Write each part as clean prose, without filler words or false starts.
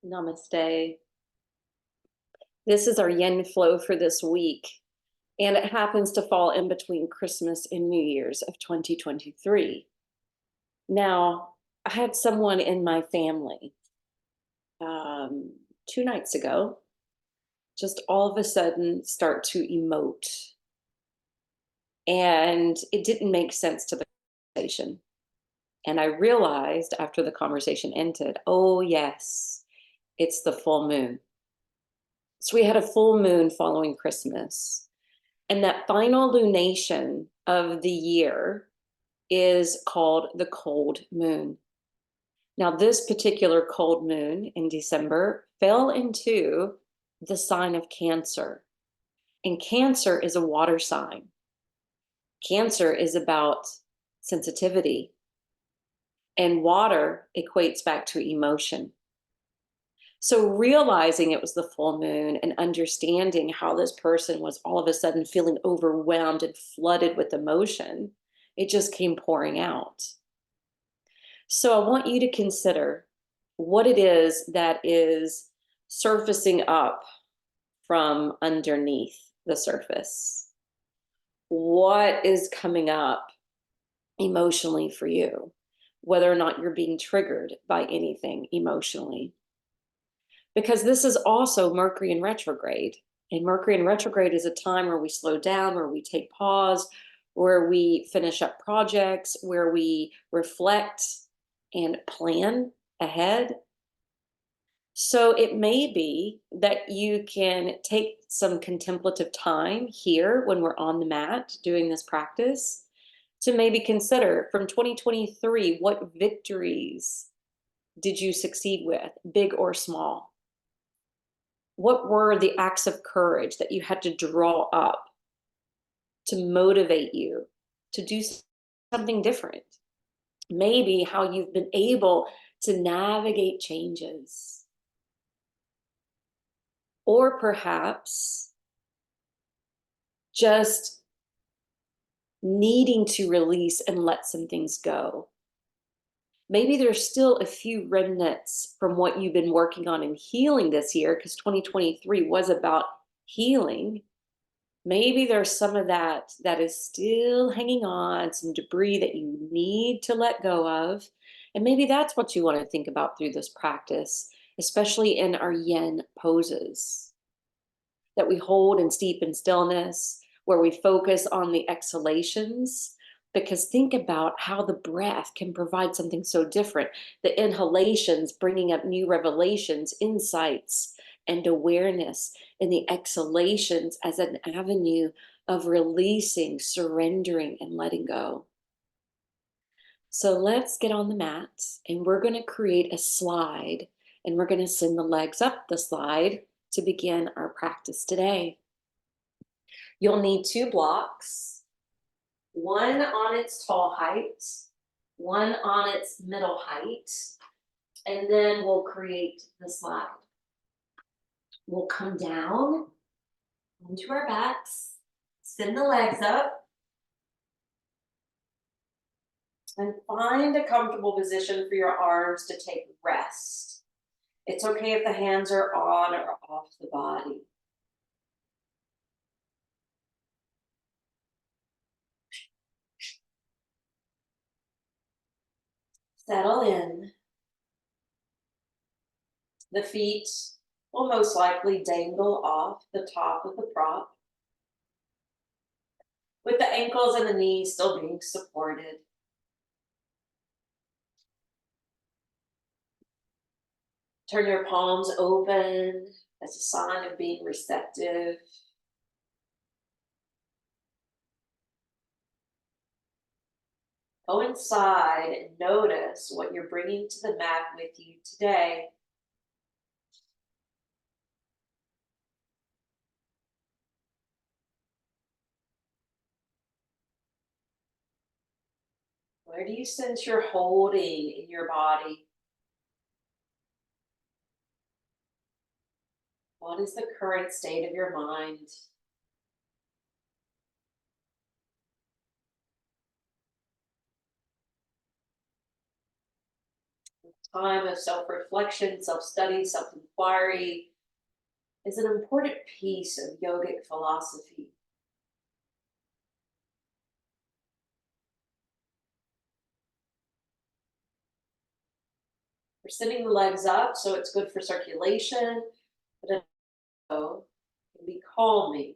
Namaste. This is our yen flow for this week, and it happens to fall in between Christmas and New Year's of 2023. Now, I had someone in my family 2 nights ago just all of a sudden start to emote, and it didn't make sense to the conversation. And I realized after the conversation ended, oh, yes, it's the full moon. So we had a full moon following Christmas. And that final lunation of the year is called the cold moon. Now, this particular cold moon in December fell into the sign of Cancer. And Cancer is a water sign. Cancer is about sensitivity. And water equates back to emotion. So realizing it was the full moon and understanding how this person was all of a sudden feeling overwhelmed and flooded with emotion, it just came pouring out. So I want you to consider what it is that is surfacing up from underneath the surface. What is coming up emotionally for you, whether or not you're being triggered by anything emotionally. Because this is also Mercury in retrograde. And Mercury in retrograde is a time where we slow down, where we take pause, where we finish up projects, where we reflect and plan ahead. So it may be that you can take some contemplative time here when we're on the mat doing this practice to maybe consider from 2023, what victories did you succeed with, big or small? What were the acts of courage that you had to draw up to motivate you to do something different? Maybe how you've been able to navigate changes. Or perhaps just needing to release and let some things go. Maybe there's still a few remnants from what you've been working on and healing this year, because 2023 was about healing. Maybe there's some of that is still hanging on, some debris that you need to let go of. And maybe that's what you want to think about through this practice, especially in our yen poses that we hold and steep in stillness, where we focus on the exhalations. Because think about how the breath can provide something so different. The inhalations bringing up new revelations, insights, and awareness, and the exhalations as an avenue of releasing, surrendering, and letting go. So let's get on the mat, and we're going to create a slide, and we're going to send the legs up the slide to begin our practice today. You'll need 2 blocks. One on its tall height, one on its middle height, and then we'll create the slide. We'll come down onto our backs, send the legs up, and find a comfortable position for your arms to take rest. It's okay if the hands are on or off the body. Settle in. The feet will most likely dangle off the top of the prop, with the ankles and the knees still being supported. Turn your palms open as a sign of being receptive. Go inside and notice what you're bringing to the mat with you today. Where do you sense you're holding in your body? What is the current state of your mind? Time of self-reflection, self-study, self-inquiry is an important piece of yogic philosophy. We're sitting the legs up, so it's good for circulation, but it also can be calming.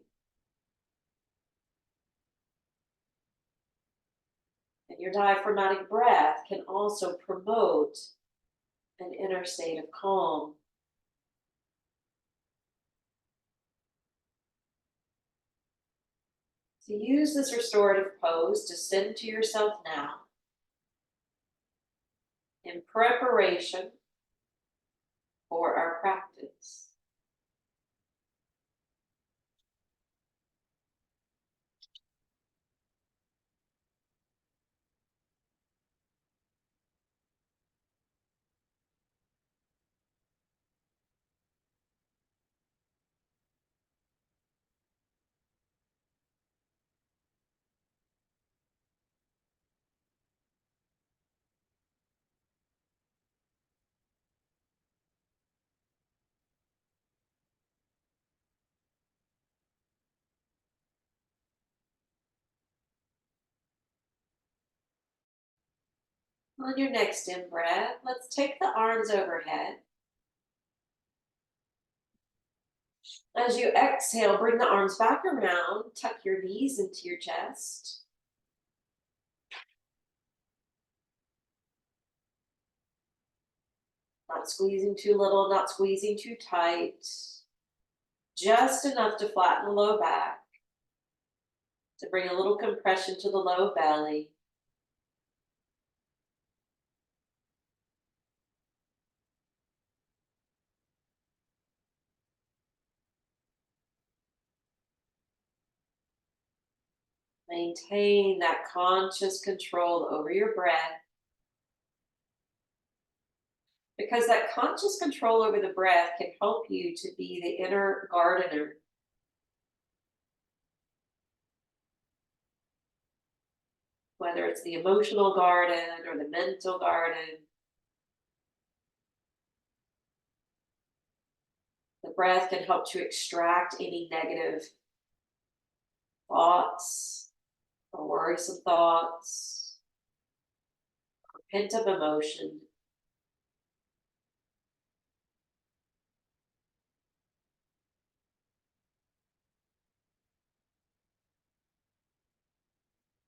And your diaphragmatic breath can also promote an inner state of calm. So use this restorative pose to center yourself now in preparation for our practice. On your next in breath, let's take the arms overhead. As you exhale, bring the arms back around, tuck your knees into your chest. Not squeezing too little, not squeezing too tight. Just enough to flatten the low back, to bring a little compression to the low belly. Maintain that conscious control over your breath, because that conscious control over the breath can help you to be the inner gardener. Whether it's the emotional garden or the mental garden, the breath can help to extract any negative thoughts or worrisome thoughts, or pent up emotion.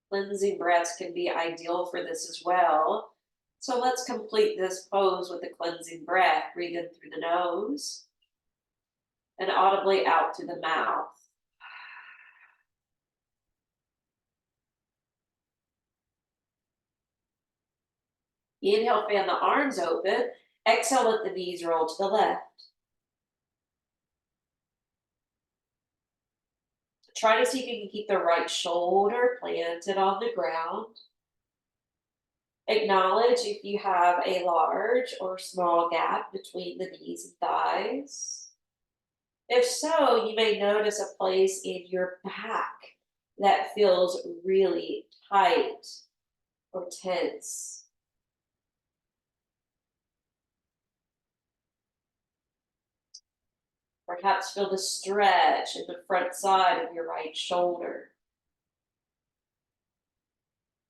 Cleansing breaths can be ideal for this as well. So let's complete this pose with a cleansing breath. Breathe in through the nose and audibly out through the mouth. Inhale, fan the arms open. Exhale, let the knees roll to the left. Try to see if you can keep the right shoulder planted on the ground. Acknowledge if you have a large or small gap between the knees and thighs. If so, you may notice a place in your back that feels really tight or tense. Perhaps feel the stretch in the front side of your right shoulder.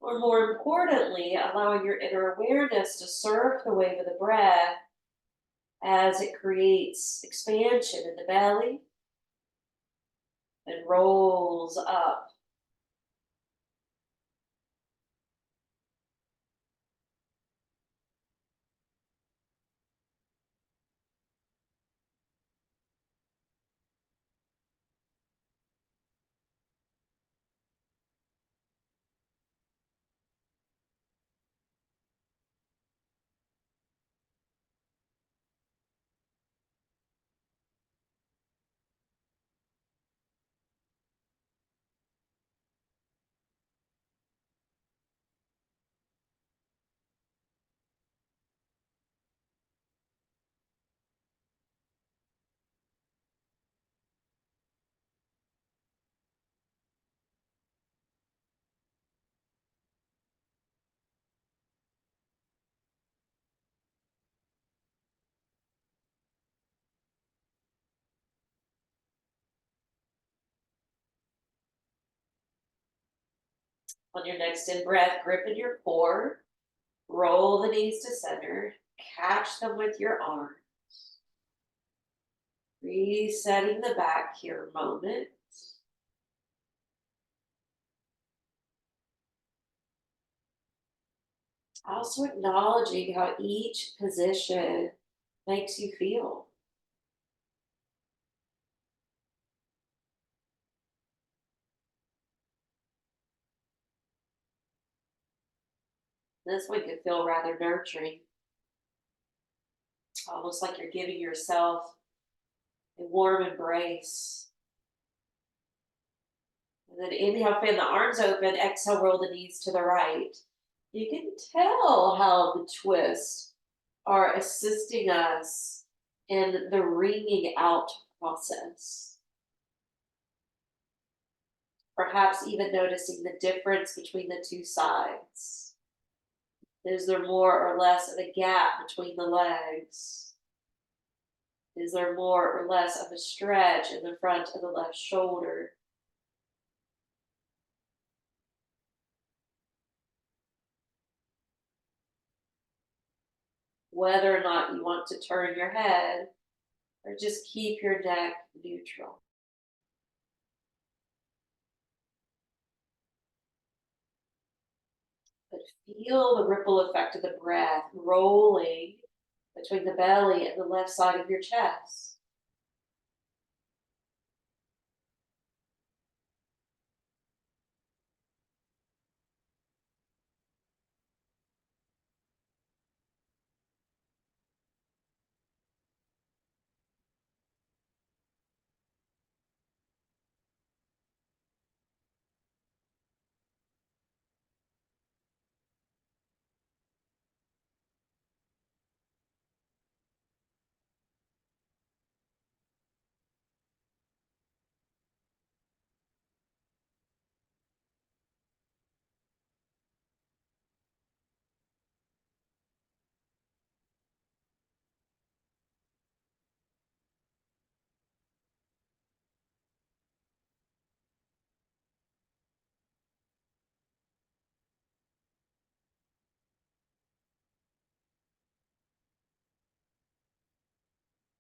Or more importantly, allowing your inner awareness to surf the wave of the breath as it creates expansion in the belly and rolls up. On your next in breath, grip in your core, roll the knees to center, catch them with your arm. Resetting the back here a moment. Also acknowledging how each position makes you feel. This one can feel rather nurturing, almost like you're giving yourself a warm embrace. And then inhale, fan the arms open, exhale, roll the knees to the right. You can tell how the twists are assisting us in the wringing out process. Perhaps even noticing the difference between the two sides. Is there more or less of a gap between the legs? Is there more or less of a stretch in the front of the left shoulder? Whether or not you want to turn your head or just keep your neck neutral. But feel the ripple effect of the breath rolling between the belly and the left side of your chest.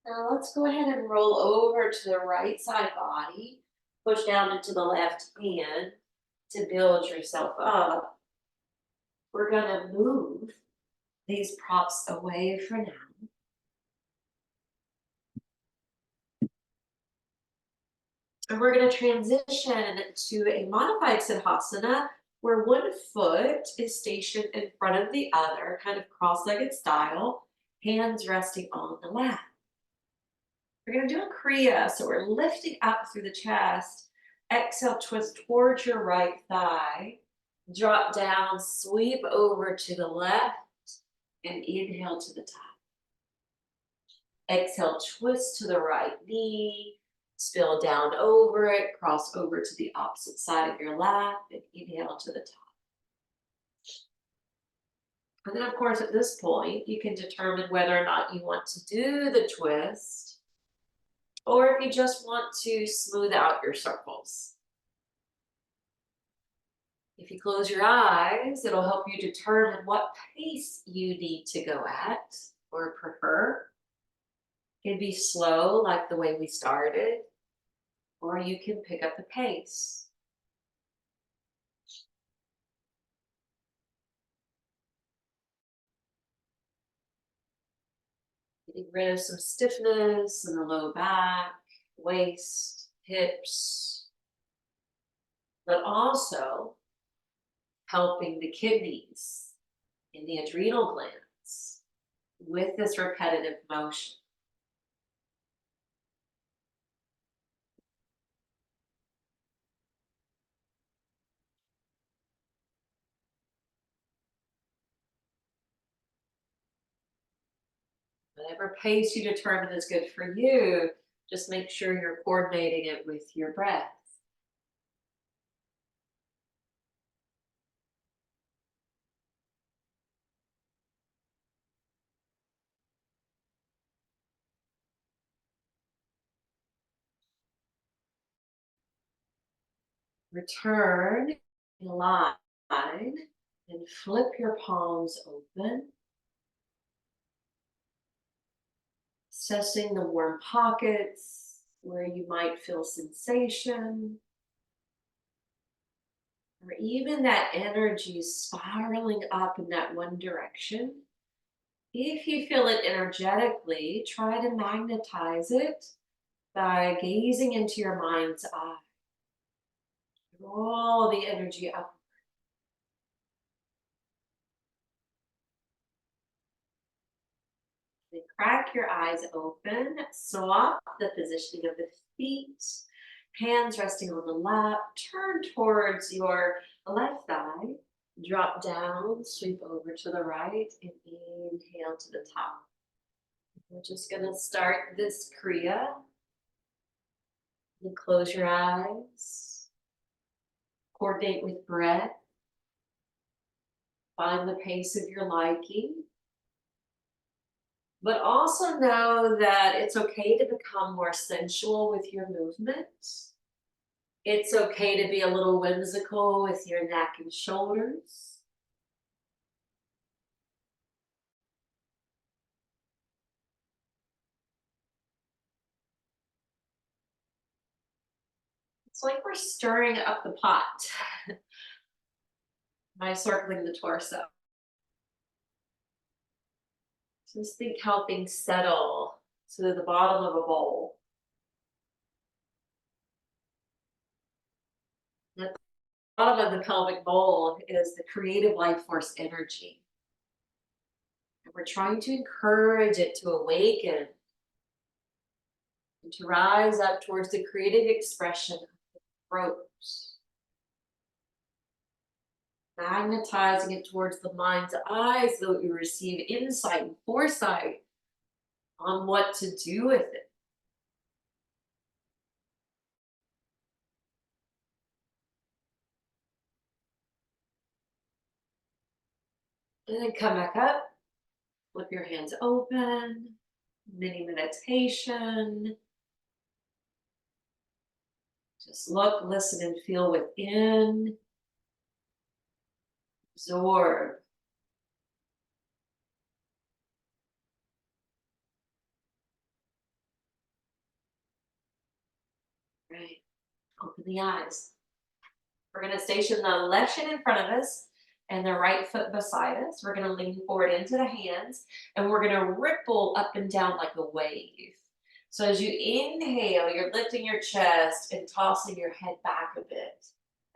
Now let's go ahead and roll over to the right side body. Push down into the left hand to build yourself up. We're going to move these props away for now. And we're going to transition to a modified Siddhasana where one foot is stationed in front of the other, kind of cross-legged style, hands resting on the lap. We're going to do a Kriya, so we're lifting up through the chest. Exhale, twist towards your right thigh. Drop down, sweep over to the left, and inhale to the top. Exhale, twist to the right knee, spill down over it, cross over to the opposite side of your lap, and inhale to the top. And then, of course, at this point, you can determine whether or not you want to do the twist, or if you just want to smooth out your circles. If you close your eyes, it'll help you determine what pace you need to go at or prefer. It can be slow, like the way we started, or you can pick up the pace. Getting rid of some stiffness in the low back, waist, hips, but also helping the kidneys and the adrenal glands with this repetitive motion. Whatever pace you determine is good for you, just make sure you're coordinating it with your breath. Return in line and flip your palms open, assessing the warm pockets where you might feel sensation, or even that energy spiraling up in that one direction. If you feel it energetically, try to magnetize it by gazing into your mind's eye. Draw the energy up. Then crack your eyes open. Swap the positioning of the feet. Hands resting on the lap. Turn towards your left thigh. Drop down, sweep over to the right, and inhale to the top. We're just going to start this Kriya. You close your eyes. Coordinate with breath. Find the pace of your liking. But also know that it's okay to become more sensual with your movements. It's okay to be a little whimsical with your neck and shoulders. It's like we're stirring up the pot by circling the torso. Just think how things settle to the bottom of a bowl. At the bottom of the pelvic bowl is the creative life force energy. And we're trying to encourage it to awaken and to rise up towards the creative expression of the throat. Magnetizing it towards the mind's eye so that we receive insight and foresight on what to do with it. And then come back up, flip your hands open, mini meditation. Just look, listen, and feel within. Absorb. Right. Open the eyes. We're going to station the left shin in front of us and the right foot beside us. We're going to lean forward into the hands and we're going to ripple up and down like a wave. So as you inhale, you're lifting your chest and tossing your head back a bit.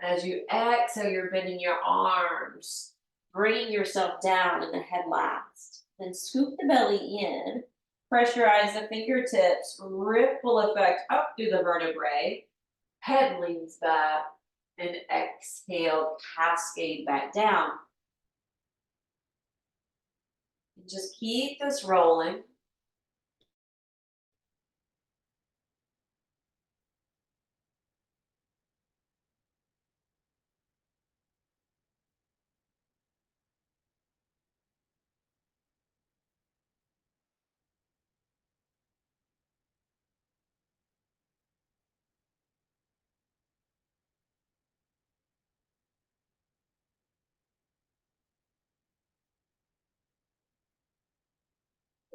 As you exhale, you're bending your arms, bringing yourself down in the head last. Then scoop the belly in, pressurize the fingertips, ripple effect up through the vertebrae, head leans back, and exhale, cascade back down. And just keep this rolling.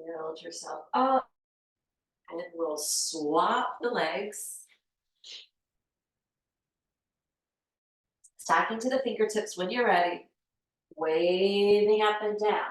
Build yourself up. And we'll swap the legs. Stacking to the fingertips when you're ready. Waving up and down.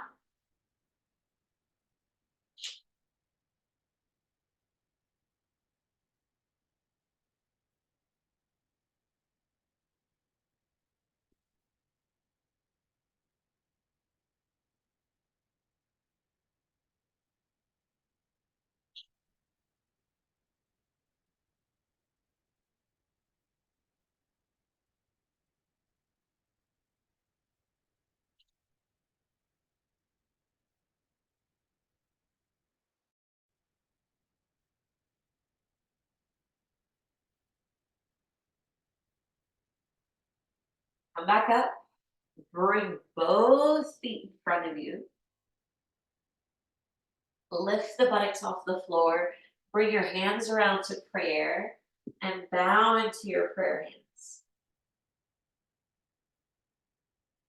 Come back up. Bring both feet in front of you. Lift the buttocks off the floor. Bring your hands around to prayer and bow into your prayer hands.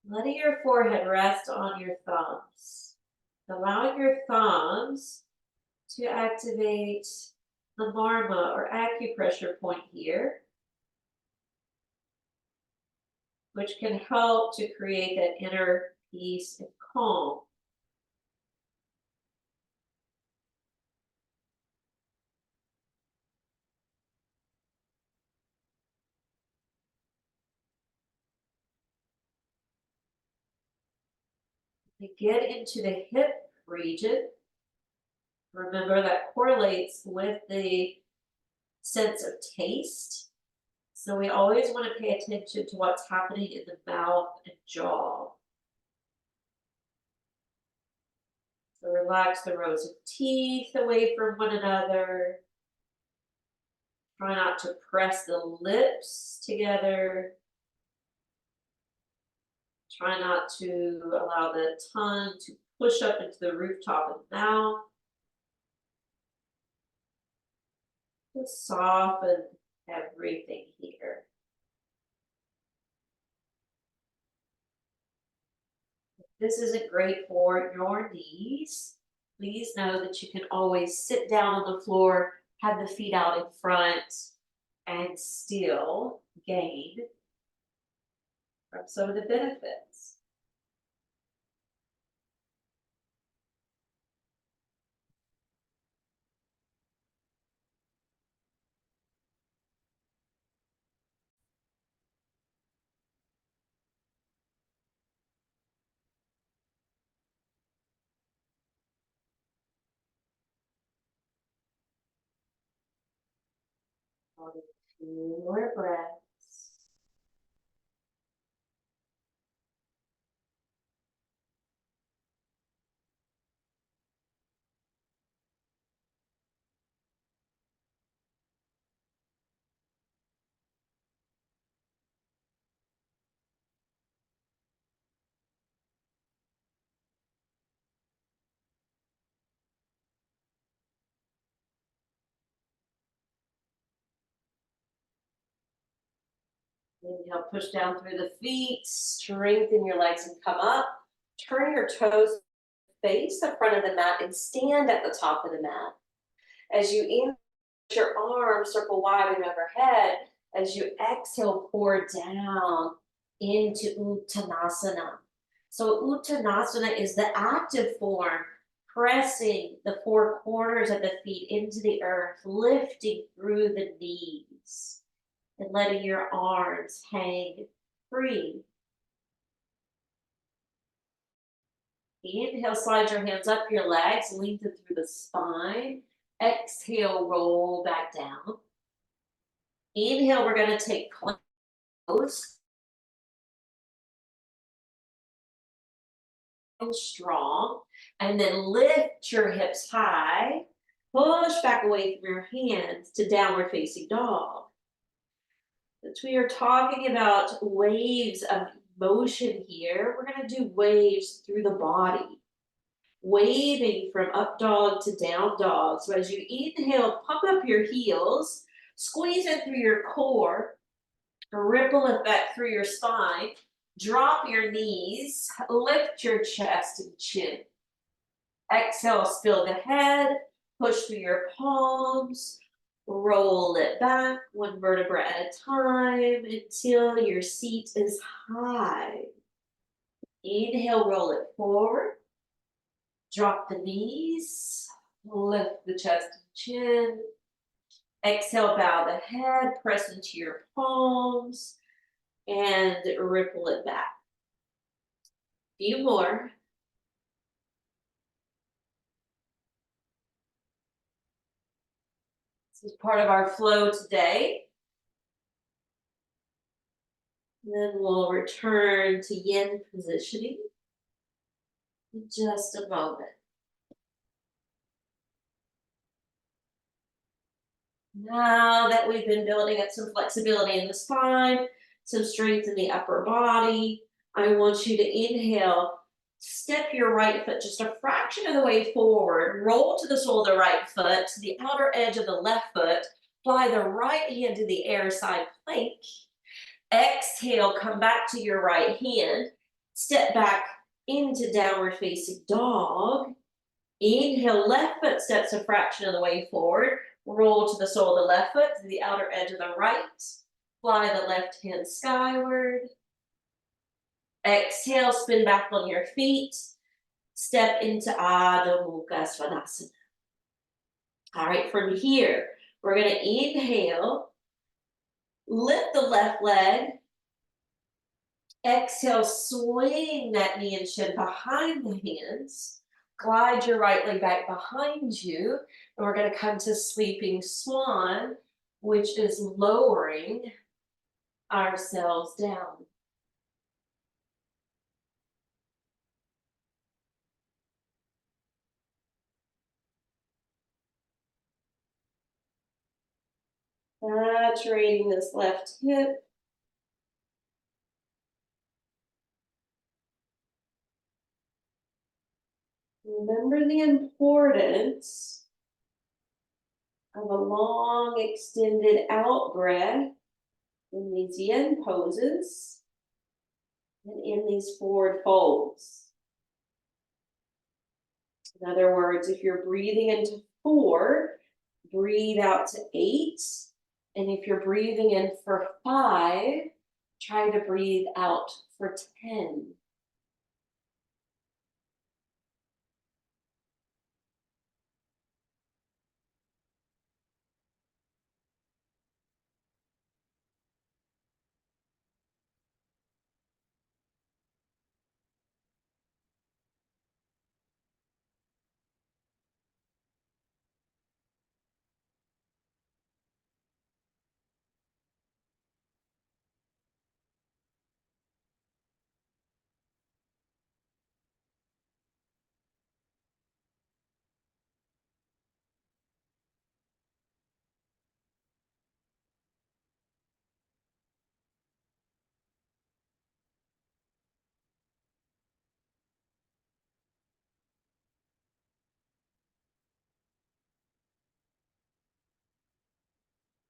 Letting your forehead rest on your thumbs. Allowing your thumbs to activate the dharma or acupressure point here, which can help to create that inner peace and calm. We get into the hip region. Remember that correlates with the sense of taste. So we always want to pay attention to what's happening in the mouth and jaw. So relax the rows of teeth away from one another. Try not to press the lips together. Try not to allow the tongue to push up into the rooftop of the mouth. Just soften everything here. If this isn't great for your knees, please know that you can always sit down on the floor, have the feet out in front, and still gain from some of the benefits. Hold a few more breaths. Inhale, push down through the feet, strengthen your legs and come up. Turn your toes, face the front of the mat and stand at the top of the mat. As you inhale, your arms circle wide and overhead. As you exhale, pour down into Uttanasana. So Uttanasana is the active form, pressing the four corners of the feet into the earth, lifting through the knees and letting your arms hang free. Inhale, slide your hands up your legs, lengthen through the spine. Exhale, roll back down. Inhale, we're going to take plank pose. Strong. And then lift your hips high. Push back away from your hands to downward facing dog. Since we are talking about waves of motion here, we're going to do waves through the body. Waving from up dog to down dog. So as you inhale, pump up your heels, squeeze in through your core, ripple effect through your spine, drop your knees, lift your chest and chin. Exhale, spill the head, push through your palms, roll it back one vertebra at a time until your seat is high. Inhale, roll it forward. Drop the knees, lift the chest and chin. Exhale, bow the head, press into your palms, and ripple it back. Few more. This is part of our flow today. Then we'll return to yin positioning in just a moment. Now that we've been building up some flexibility in the spine, some strength in the upper body, I want you to inhale, step your right foot just a fraction of the way forward, roll to the sole of the right foot, to the outer edge of the left foot, fly the right hand to the air side plank. Exhale, come back to your right hand. Step back into downward facing dog. Inhale, left foot steps a fraction of the way forward. Roll to the sole of the left foot, to the outer edge of the right. Fly the left hand skyward. Exhale, spin back on your feet. Step into Adho Mukha Svanasana. All right, from here, we're going to inhale, lift the left leg. Exhale, swing that knee and shin behind the hands. Glide your right leg back behind you. And we're going to come to sleeping swan, which is lowering ourselves down. Saturating this left hip. Remember the importance of a long extended out breath in these yin poses and in these forward folds. In other words, if you're breathing into 4, breathe out to 8. And if you're breathing in for 5, try to breathe out for 10.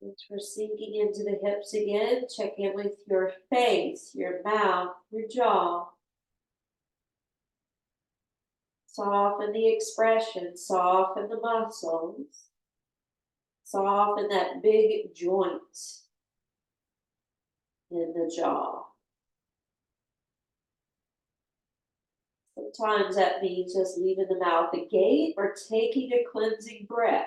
As we're sinking into the hips again, check in with your face, your mouth, your jaw. Soften the expression, soften the muscles, soften that big joint in the jaw. Sometimes that means just leaving the mouth agape or taking a cleansing breath.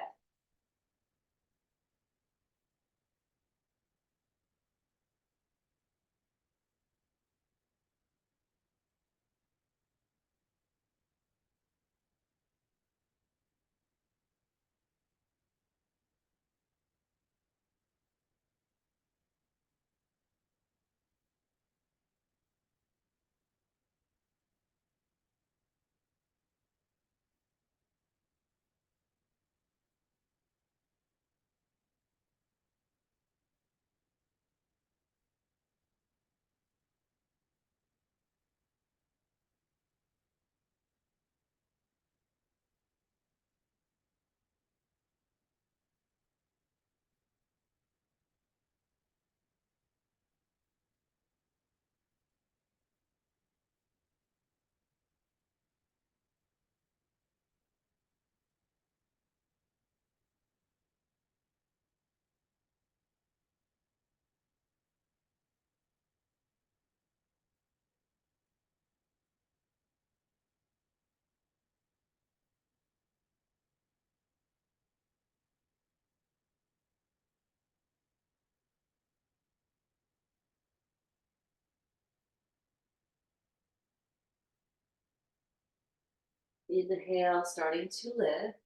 Inhale, starting to lift.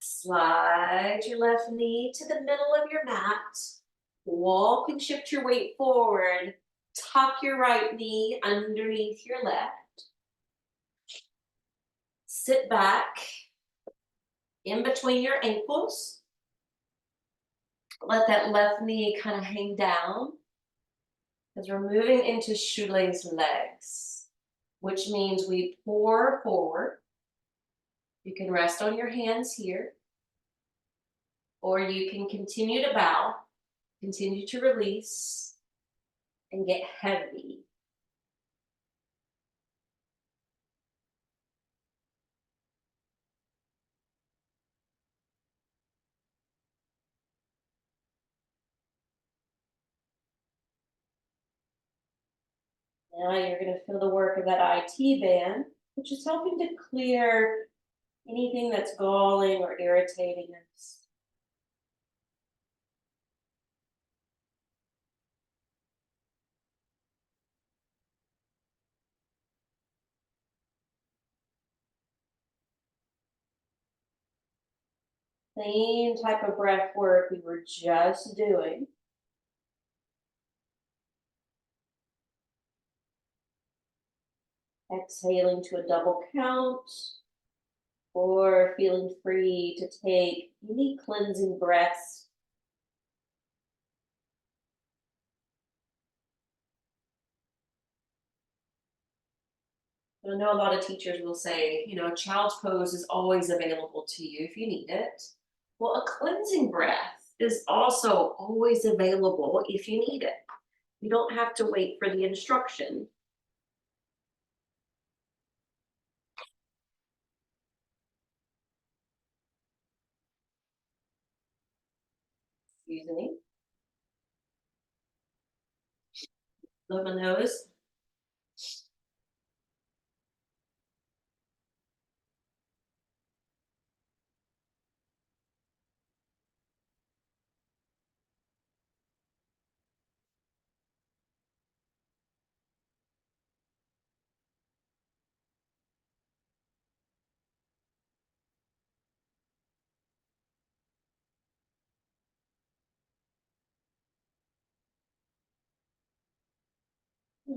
Slide your left knee to the middle of your mat. Walk and shift your weight forward. Tuck your right knee underneath your left. Sit back in between your ankles. Let that left knee kind of hang down as we're moving into shoelace legs, which means we pour forward. You can rest on your hands here, or you can continue to bow, continue to release. and get heavy. Now you're going to feel the work of that IT band, which is helping to clear anything that's galling or irritating us. Same type of breath work we were just doing. Exhaling to a double count, or feeling free to take any cleansing breaths. I know a lot of teachers will say, child's pose is always available to you if you need it. Well, a cleansing breath is also always available if you need it. You don't have to wait for the instruction. Excuse me. Blow my nose.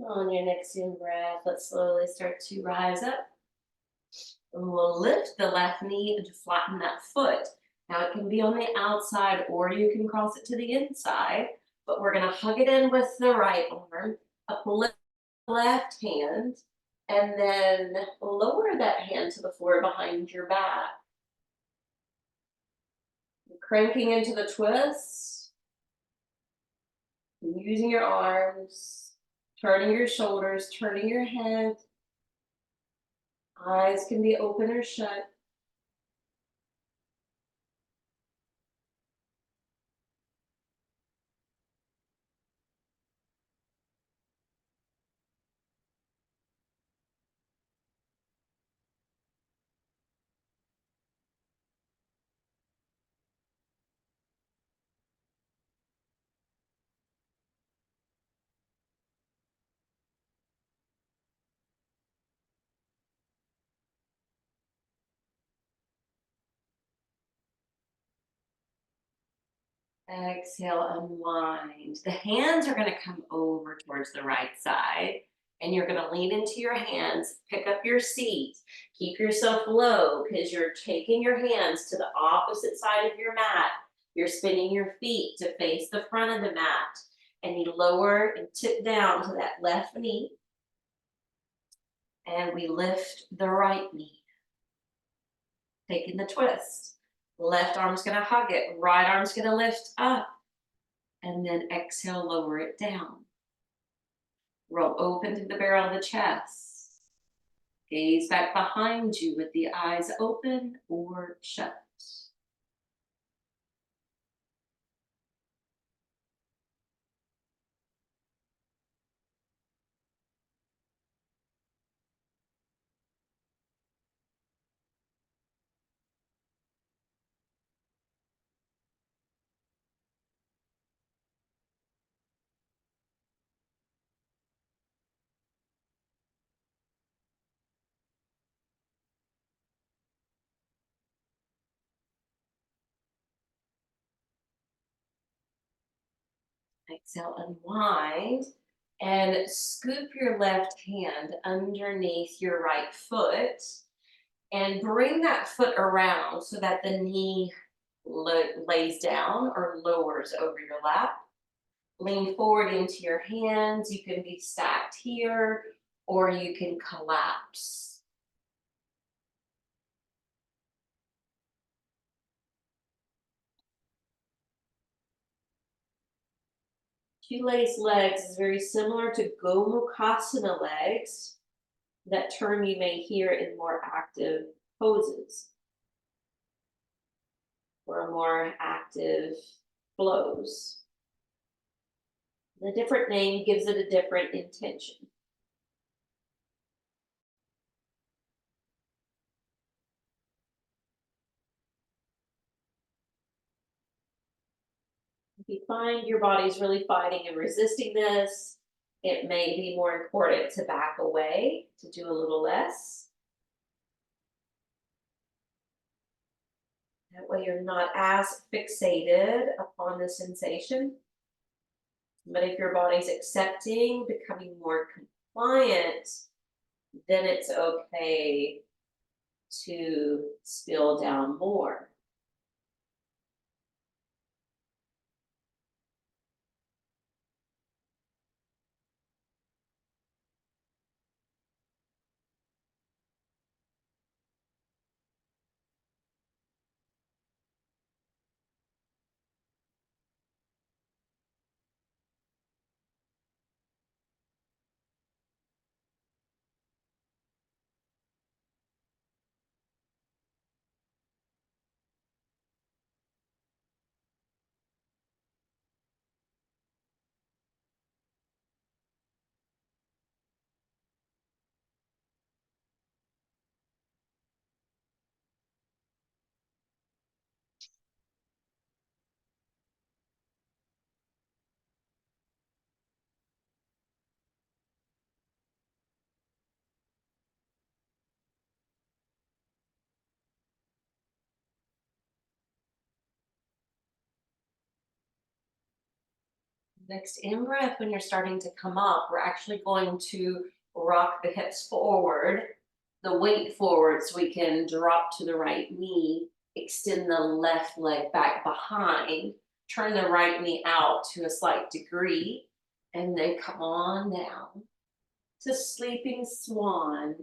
On your next in breath, let's slowly start to rise up. We'll lift the left knee and flatten that foot. Now it can be on the outside or you can cross it to the inside, but we're gonna hug it in with the right arm, uplift the left hand, and then lower that hand to the floor behind your back. Cranking into the twist, using your arms, turning your shoulders, turning your head. Eyes can be open or shut. Exhale, unwind. The hands are going to come over towards the right side, and you're going to lean into your hands, pick up your seat, keep yourself low because you're taking your hands to the opposite side of your mat. You're spinning your feet to face the front of the mat, and you lower and tip down to that left knee, and we lift the right knee, taking the twist. Left arm's going to hug it, right arm's going to lift up. And then exhale, lower it down. Roll open to the barrel of the chest. Gaze back behind you with the eyes open or shut. Exhale, unwind, and scoop your left hand underneath your right foot and bring that foot around so that the knee lays down or lowers over your lap. Lean forward into your hands. You can be stacked here or you can collapse. Shoelace legs is very similar to Gomukhasana legs. That term you may hear in more active poses or more active flows. The different name gives it a different intention. If you find your body's really fighting and resisting this, it may be more important to back away, to do a little less. That way you're not as fixated upon the sensation. But if your body's accepting, becoming more compliant, then it's okay to spill down more. Next in breath, when you're starting to come up, we're actually going to rock the hips forward, the weight forward, so we can drop to the right knee, extend the left leg back behind, turn the right knee out to a slight degree, and then come on down to sleeping swan.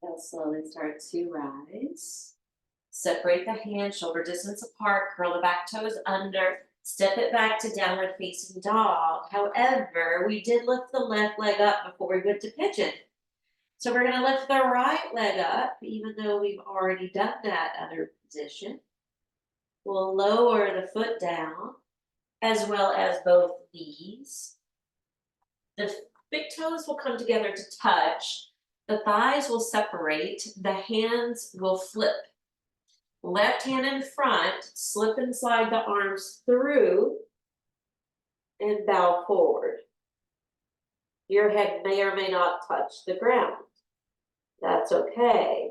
They'll slowly start to rise. Separate the hands, shoulder distance apart, curl the back toes under, Step it back to downward facing dog. However, we did lift the left leg up before we went to pigeon. So we're going to lift the right leg up, even though we've already done that other position. We'll lower the foot down, as well as both knees. The big toes will come together to touch. The thighs will separate. The hands will flip. Left hand in front, slip and slide the arms through and bow forward. Your head may or may not touch the ground. That's okay.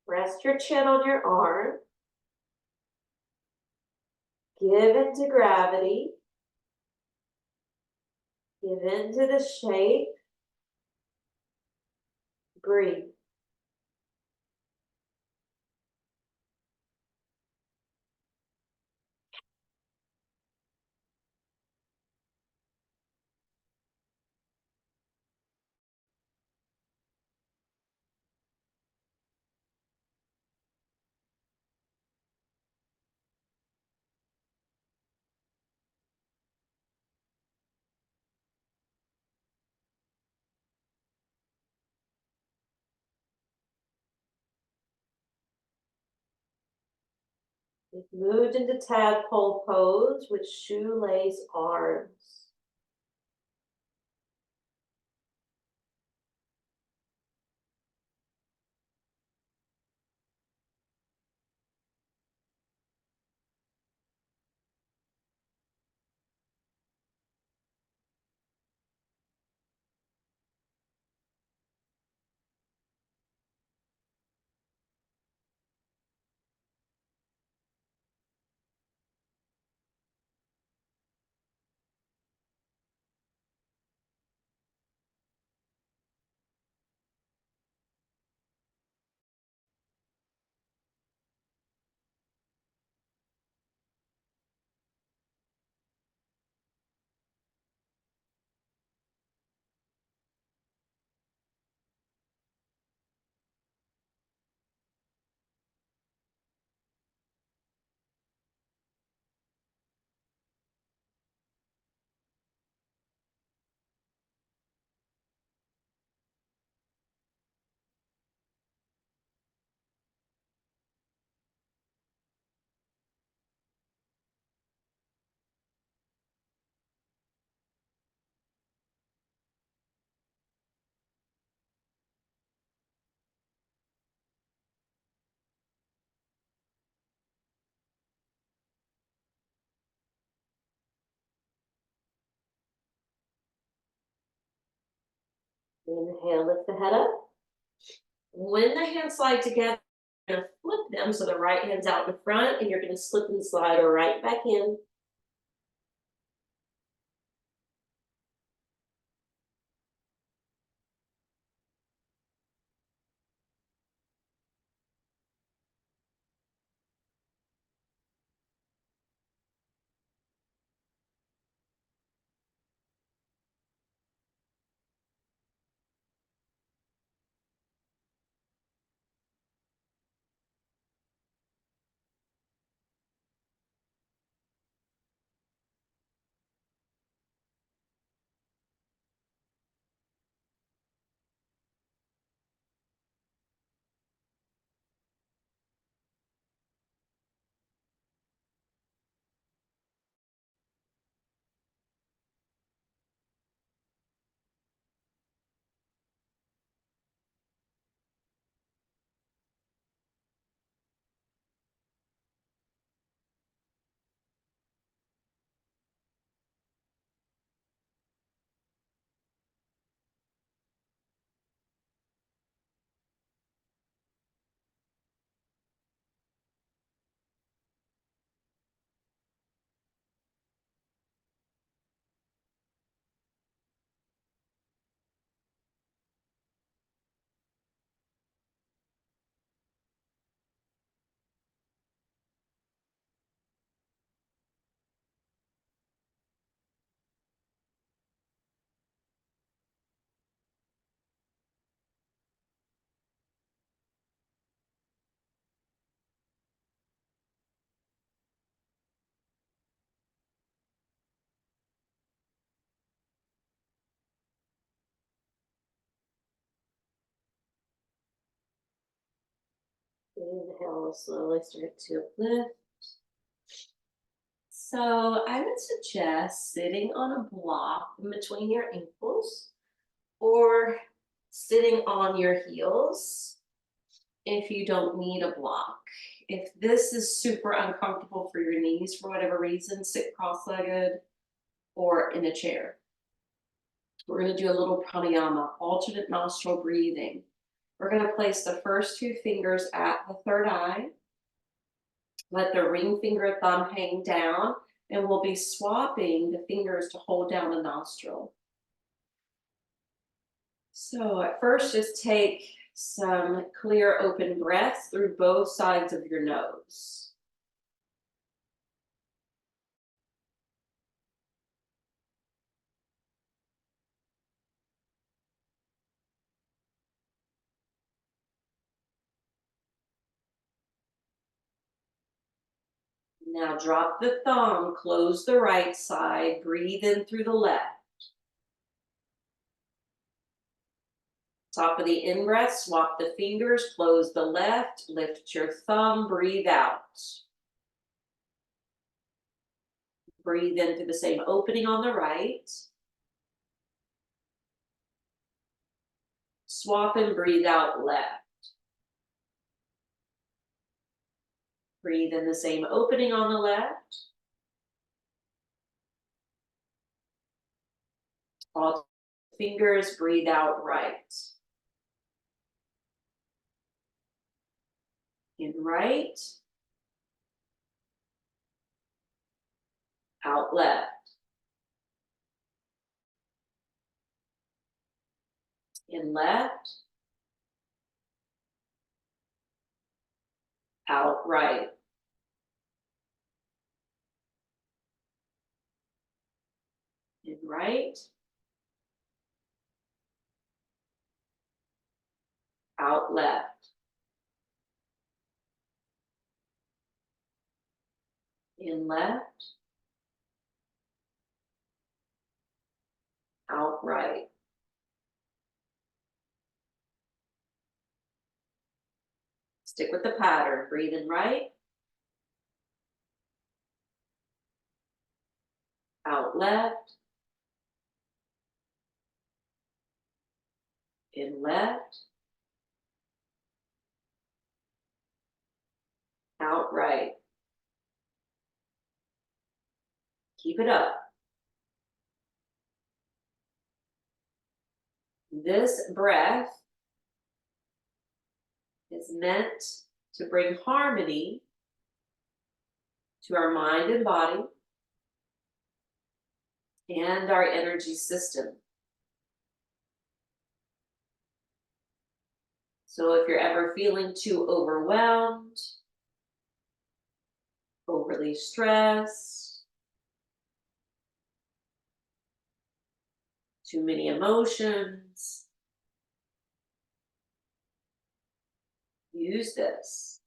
Rest your chin on your arm. Give into gravity. Give into the shape. Breathe. We've moved into tadpole pose with shoelace arms. Inhale, lift the head up. When the hands slide together, you're going to flip them so the right hand's out in front, and you're going to slip and slide right back in. Inhale, slowly start to lift. So I would suggest sitting on a block in between your ankles or sitting on your heels if you don't need a block. If this is super uncomfortable for your knees for whatever reason, sit cross-legged or in a chair. We're going to do a little pranayama, alternate nostril breathing. We're going to place the first two fingers at the third eye. Let the ring finger thumb hang down, and we'll be swapping the fingers to hold down the nostril. So at first, just take some clear open breaths through both sides of your nose. Now drop the thumb, close the right side, breathe in through the left. Top of the in-breath, swap the fingers, close the left, lift your thumb, breathe out. Breathe in through the same opening on the right. Swap and breathe out left. Breathe in the same opening on the left. All fingers, breathe out right. In right. Out left. In left. Out right. In right. Out left. In left. Out right. Stick with the pattern. Breathe in right. Out left. In left. Out right. Keep it up. This breath is meant to bring harmony to our mind and body and our energy system. So if you're ever feeling too overwhelmed, overly stressed, too many emotions, use this.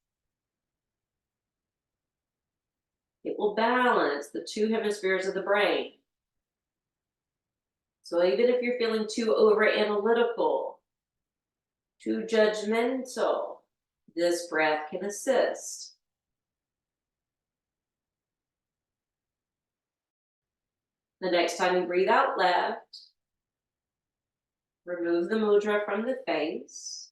It will balance the two hemispheres of the brain. So even if you're feeling too over analytical, too judgmental, this breath can assist. The next time you breathe out left, remove the mudra from the face.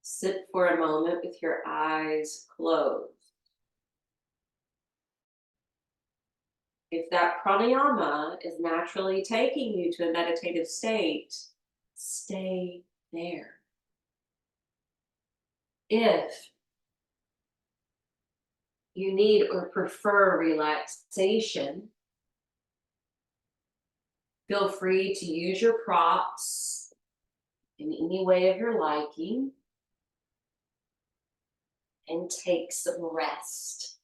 Sit for a moment with your eyes closed. If that pranayama is naturally taking you to a meditative state, stay there. If you need or prefer relaxation, feel free to use your props in any way of your liking and take some rest.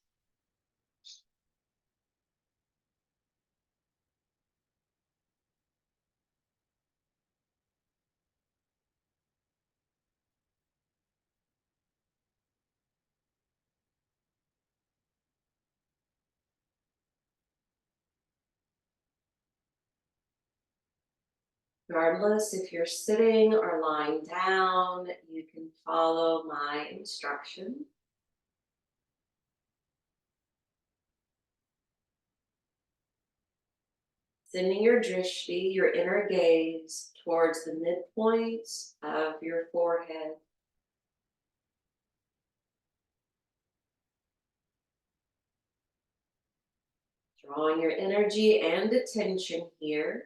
Regardless if you're sitting or lying down, you can follow my instruction. Sending your drishti, your inner gaze, towards the midpoints of your forehead. Drawing your energy and attention here.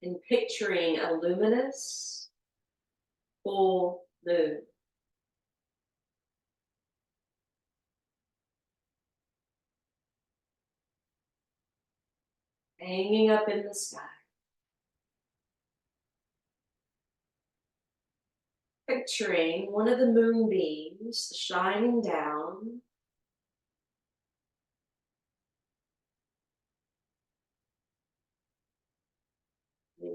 And picturing a luminous full moon. Hanging up in the sky. Picturing one of the moonbeams shining down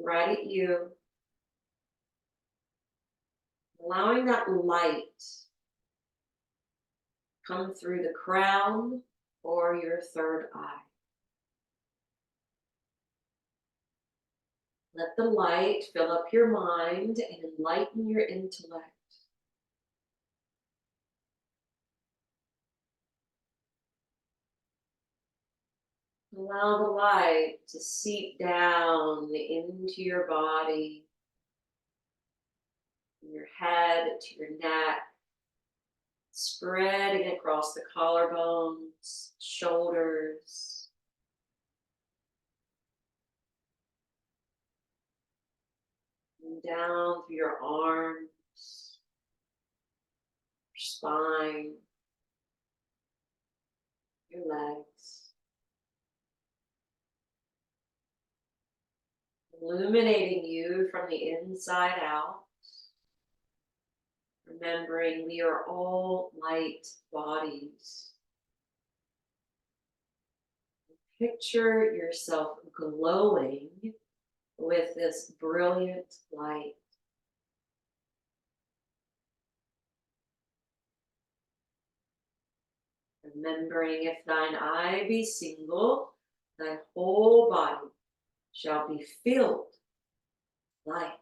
right at you, allowing that light come through the crown or your third eye. Let the light fill up your mind and enlighten your intellect. Allow the light to seep down into your body, from your head to your neck, spreading across the collarbones, shoulders, and down through your arms, your spine, your legs. Illuminating you from the inside out. Remembering we are all light bodies. Picture yourself glowing with this brilliant light. Remembering if thine eye be single, thy whole body shall be filled with light.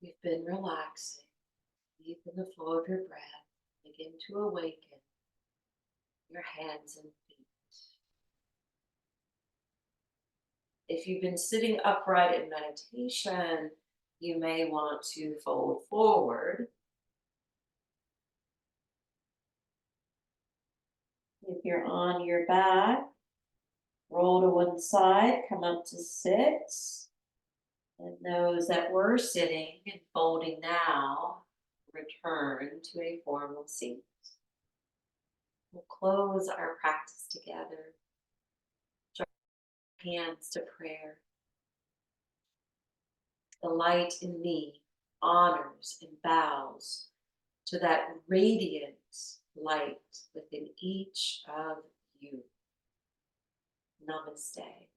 You've been relaxing deep in the flow of your breath. Begin to awaken your hands and feet. If you've been sitting upright in meditation, you may want to fold forward. If you're on your back, roll to one side, come up to sit. And those that were sitting and folding now, return to a formal seat. We'll close our practice together. Join our hands to prayer. The light in me honors and bows to that radiant light within each of you. Namaste.